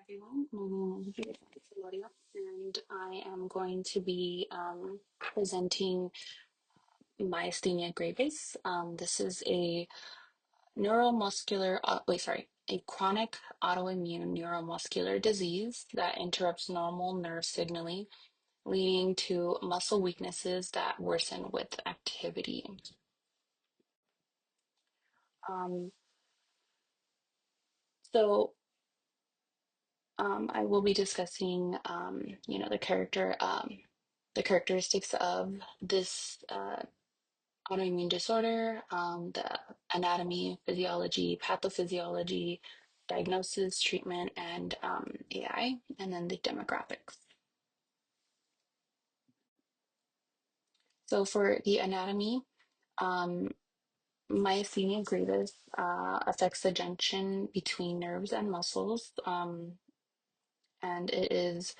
everyone. My name is Gloria, and I am going to be presenting myasthenia gravis. This is a a chronic autoimmune neuromuscular disease that interrupts normal nerve signaling, leading to muscle weaknesses that worsen with activity. Um, so I will be discussing, the characteristics of this autoimmune disorder, the anatomy, physiology, pathophysiology, diagnosis, treatment, and AI, and then the demographics. So for the anatomy, um, myasthenia gravis affects the junction between nerves and muscles, and it's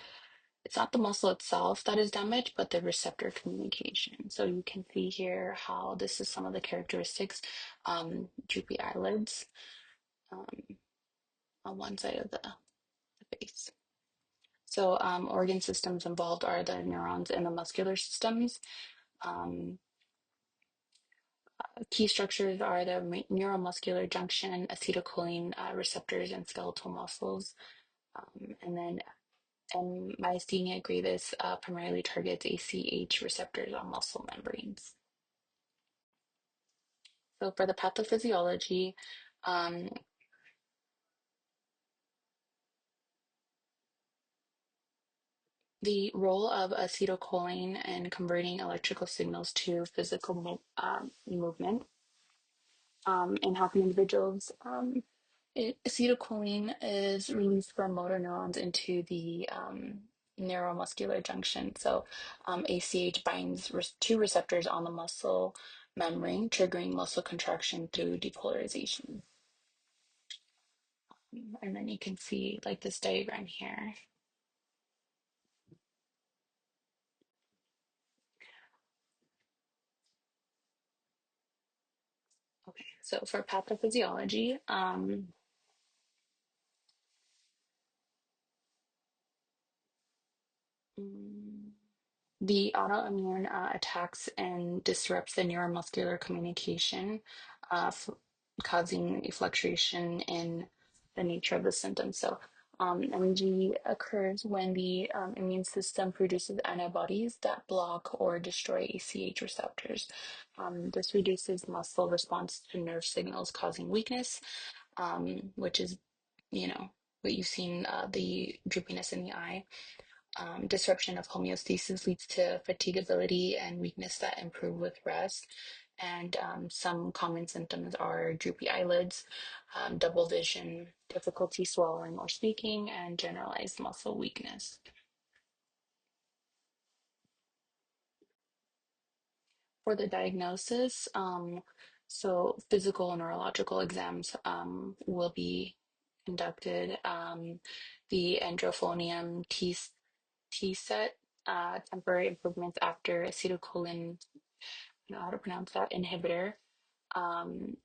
not the muscle itself that is damaged, but the receptor communication. So you can see here how this is some of the characteristics. Droopy eyelids um, on one side of the face. So organ systems involved are the neurons and the muscular systems. Um, Key structures are the neuromuscular junction, acetylcholine receptors, and skeletal muscles. And then myasthenia gravis primarily targets ACH receptors on muscle membranes. So for the pathophysiology, um, the role of acetylcholine in converting electrical signals to physical movement in healthy individuals. Acetylcholine is released from motor neurons into the neuromuscular junction. So ACH binds two receptors on the muscle membrane, triggering muscle contraction through depolarization. And then you can see like this diagram here. Okay, so for pathophysiology, mm, the autoimmune attacks and disrupts the neuromuscular communication, causing a fluctuation in the nature of the symptoms. So, MG occurs when the immune system produces antibodies that block or destroy ACH receptors. This reduces muscle response to nerve signals, causing weakness, which is, you know, what you've seen, the droopiness in the eye. Disruption of homeostasis leads to fatigability and weakness that improve with rest. And some common symptoms are droopy eyelids, double vision, difficulty swallowing or speaking, and generalized muscle weakness. For the diagnosis, so physical and neurological exams will be conducted. The androphonium T set, temporary improvements after acetylcholine, I don't know how to pronounce that, inhibitor,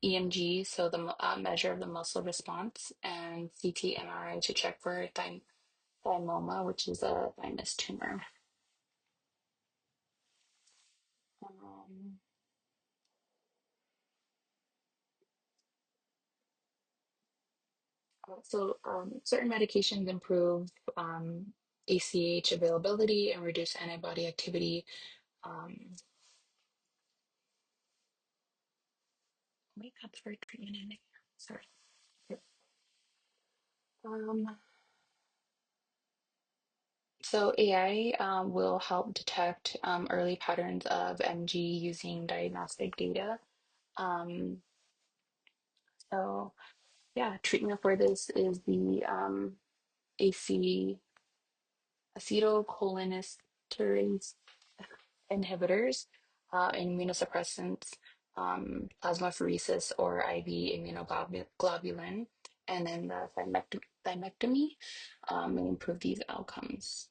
EMG, so the measure of the muscle response, and CT MRI to check for thymoma, which is a thymus tumor. Um, Certain medications improve ACH availability and reduce antibody activity. Wait, that's for treatment in there. Sorry. Um, So AI will help detect early patterns of MG using diagnostic data. Um, so yeah, treatment for this is the AC acetylcholinesterase inhibitors, immunosuppressants, plasmapheresis or IV immunoglobulin, and then the thymectomy will improve these outcomes.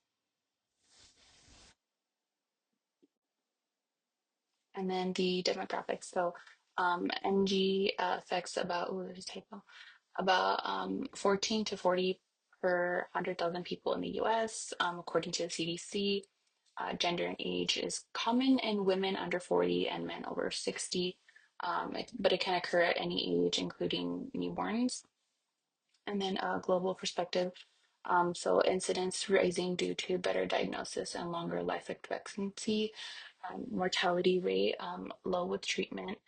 And then the demographics. So MG affects about, ooh, there's a typo, about 14 to 40 per 100,000 people in the US, according to the CDC. Gender and age is common in women under 40 and men over 60, but it can occur at any age, including newborns. And then a global perspective. So incidence rising due to better diagnosis and longer life expectancy, mortality rate low with treatment,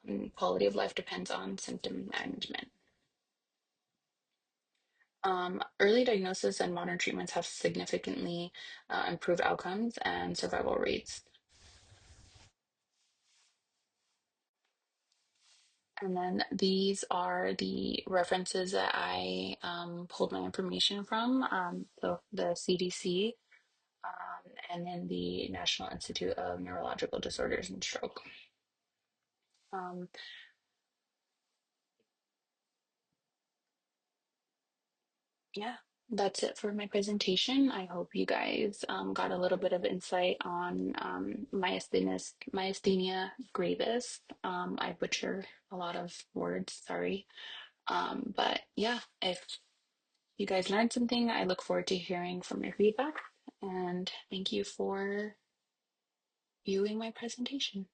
and quality of life depends on symptom management. Early diagnosis and modern treatments have significantly improved outcomes and survival rates. And then these are the references that I pulled my information from. So the CDC, and then the National Institute of Neurological Disorders and Stroke. Um, yeah, that's it for my presentation. I hope you guys got a little bit of insight on myasthenia gravis. I butcher a lot of words, sorry. But yeah, if you guys learned something, I look forward to hearing from your feedback. And thank you for viewing my presentation.